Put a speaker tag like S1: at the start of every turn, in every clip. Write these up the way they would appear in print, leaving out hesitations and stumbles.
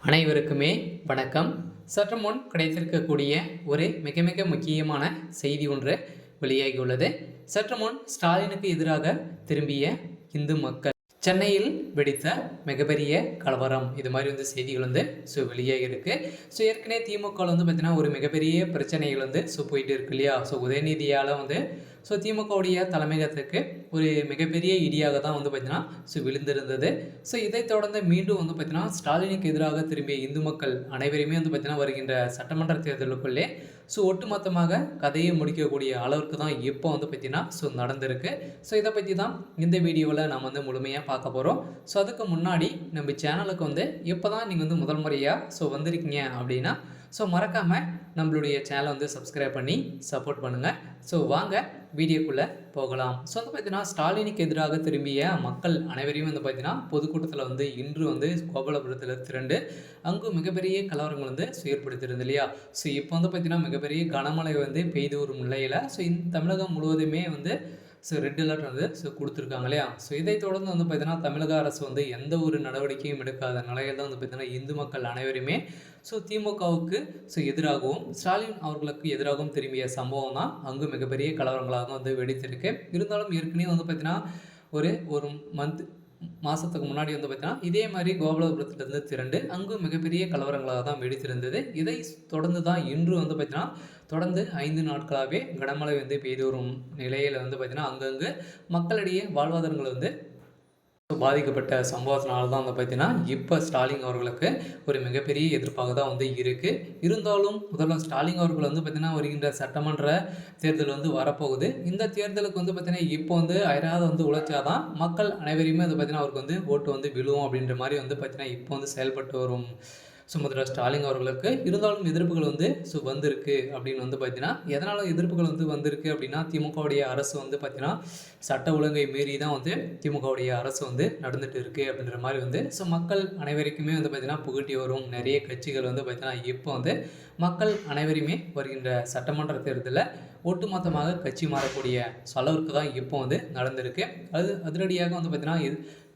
S1: அனைவருக்குமே வணக்கம். சற்று முன் கிடைத்திருக்கக்கூடிய ஒரு மிக மிக முக்கியமான செய்தி ஒன்று வெளியாகியுள்ளது. சற்று முன் ஸ்டாலினுக்கு எதிராக திரும்பிய இந்து மக்கள், சென்னையில் வெடித்த மிகப்பெரிய கலவரம், இது மாதிரி செய்திகள் வெளியாகி இருக்கு. ஏற்கனவே திமுக பார்த்தீங்கன்னா ஒரு மிகப்பெரிய பிரச்சனைகள் போயிட்டு இருக்கு இல்லையா. உதயநிதியால் திமுகவுடைய தலைமையகத்துக்கு ஒரு மிகப்பெரிய இடியாக தான் பார்த்தீங்கன்னா விழுந்திருந்தது. இதை தொடர்ந்து மீண்டும் பார்த்தீங்கன்னா ஸ்டாலினுக்கு எதிராக திரும்பிய இந்து மக்கள் அனைவருமே பார்த்தீங்கன்னா வருகின்ற சட்டமன்ற தேர்தலுக்குள்ளே ஒட்டுமொத்தமாக கதையை முடிக்கக்கூடிய அளவுக்கு தான் இப்போ பார்த்தீங்கன்னா நடந்திருக்கு. இதை பற்றி தான் இந்த வீடியோவில் நாம் முழுமையாக பார்க்க போகிறோம். அதுக்கு முன்னாடி நம்ம சேனலுக்கு இப்போ தான் நீங்கள் முதல் முறையாக வந்திருக்கீங்க அப்படின்னா மறக்காமல் நம்மளுடைய சேனலை சப்ஸ்கிரைப் பண்ணி சப்போர்ட் பண்ணுங்கள். வாங்க வீடியோக்குள்ளே போகலாம். பார்த்தீங்கன்னா ஸ்டாலினுக்கு எதிராக திரும்பிய மக்கள் அனைவரையும் பார்த்தீங்கன்னா பொதுக்கூட்டத்தில் இன்று கோபாலபுரத்தில் திரண்டு அங்கு மிகப்பெரிய கலவரங்கள் ஏற்படுத்தியிருந்தது இல்லையா. இப்போ பார்த்தீங்கன்னா மிகப்பெரிய கனமழை பெய்து வரும் நிலையில் இந்த தமிழகம் முழுவதுமே ரெட் அலர்ட் கொடுத்துருக்காங்க இல்லையா. இதை தொடர்ந்து பார்த்தீங்கன்னா தமிழக அரசு எந்த ஒரு நடவடிக்கையும் எடுக்காத நிலையில் தான் பார்த்தீங்கன்னா இந்து மக்கள் அனைவருமே திமுகவுக்கு எதிராகவும் ஸ்டாலின் அவர்களுக்கு எதிராகவும் திரும்பிய சம்பவம் தான் அங்கு மிகப்பெரிய கலவரங்களாக வெடித்திருக்கு. இருந்தாலும் ஏற்கனவே பார்த்தீங்கன்னா ஒரு மாதத்துக்கு முன்னாடி பார்த்தீங்கன்னா இதே மாதிரி கோபாலபுரத்துலேருந்து திரண்டு அங்கு மிகப்பெரிய கலவரங்களாக தான் வெடித்திருந்தது. இதை தொடர்ந்து தான் இன்று பார்த்தீங்கன்னா தொடர்ந்து 5 நாட்களாகவே கனமழை பெய்து வரும் நிலையில் பார்த்தீங்கன்னா அங்கங்கு மக்களிடையே வாழ்வாதாரங்கள் பாதிக்கப்பட்ட சம்பவத்தினால தான் பார்த்தீங்கன்னா இப்போ ஸ்டாலின் அவர்களுக்கு ஒரு மிகப்பெரிய எதிர்ப்பாக தான் இருக்குது. இருந்தாலும் முதல்வர் ஸ்டாலின் அவர்கள் பார்த்தீங்கன்னா வருகின்ற சட்டமன்ற தேர்தல் வரப்போகுது. இந்த தேர்தலுக்கு பார்த்தீங்கன்னா இப்போ அயராத உழைச்சாதான் மக்கள் அனைவரையுமே பார்த்தீங்கன்னா அவருக்கு ஓட்டு விழுவும் அப்படின்ற மாதிரி பார்த்தீங்கன்னா இப்போ செயல்பட்டு வரும் முதல்வர் ஸ்டாலின் அவர்களுக்கு இருந்தாலும் எதிர்ப்புகள் வந்திருக்கு அப்படின்னு பார்த்தீங்கன்னா எதனால் எதிர்ப்புகள் வந்திருக்கு அப்படின்னா திமுகவுடைய அரசு பார்த்தீங்கன்னா சட்ட ஒழுங்கை மீறி தான் திமுகவுடைய அரசு நடந்துட்டு இருக்குது அப்படின்ற மாதிரி மக்கள் அனைவருக்குமே பார்த்தீங்கன்னா புகட்டி வரும் நிறைய கட்சிகள் பார்த்தீங்கன்னா இப்போ மக்கள் அனைவருமே வருகின்ற சட்டமன்ற தேர்தலில் ஒட்டுமொத்தமாக கட்சி மாறக்கூடிய அளவிற்கு தான் இப்போ நடந்திருக்கு. அது அதிரடியாக பார்த்தீங்கன்னா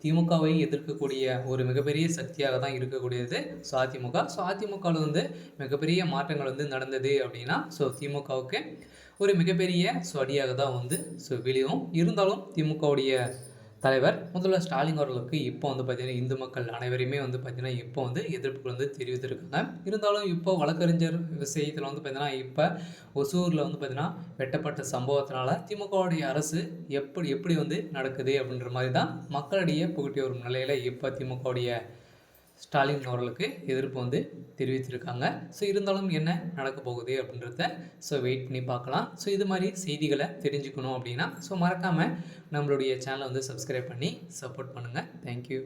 S1: திமுகவை எதிர்க்கக்கூடிய ஒரு மிகப்பெரிய சக்தியாக தான் இருக்கக்கூடியது அதிமுக. அதிமுகவில் மிகப்பெரிய மாற்றங்கள் நடந்தது அப்படின்னா திமுகவுக்கு ஒரு மிகப்பெரிய அடியாக தான் விழும். இருந்தாலும் திமுகவுடைய தலைவர் முதல்வர் ஸ்டாலின் அவர்களுக்கு இப்போ பார்த்தீங்கன்னா இந்து மக்கள் அனைவரையுமே பார்த்தீங்கன்னா இப்போ எதிர்ப்புகள் தெரிவித்திருக்காங்க. இருந்தாலும் இப்போ வழக்கறிஞர் விஷயத்தில் பார்த்தீங்கன்னா இப்போ ஒசூரில் பார்த்தீங்கன்னா வெட்டப்பட்ட சம்பவத்தினால திமுகவுடைய அரசு எப்படி நடக்குது அப்படின்ற மாதிரி தான் மக்களிடையே புகட்டி வரும் நிலையில் இப்போ திமுகவுடைய ஸ்டாலின் அவர்களுக்கு எதிர்ப்பு தெரிவித்திருக்காங்க. இருந்தாலும் என்ன நடக்க போகுது அப்படின்றத வெயிட் பண்ணி பார்க்கலாம். இது மாதிரி செய்திகளை தெரிஞ்சுக்கணும் அப்படின்னா மறக்காமல் நம்மளுடைய சேனலை சப்ஸ்கிரைப் பண்ணி சப்போர்ட் பண்ணுங்கள். தேங்க்யூ.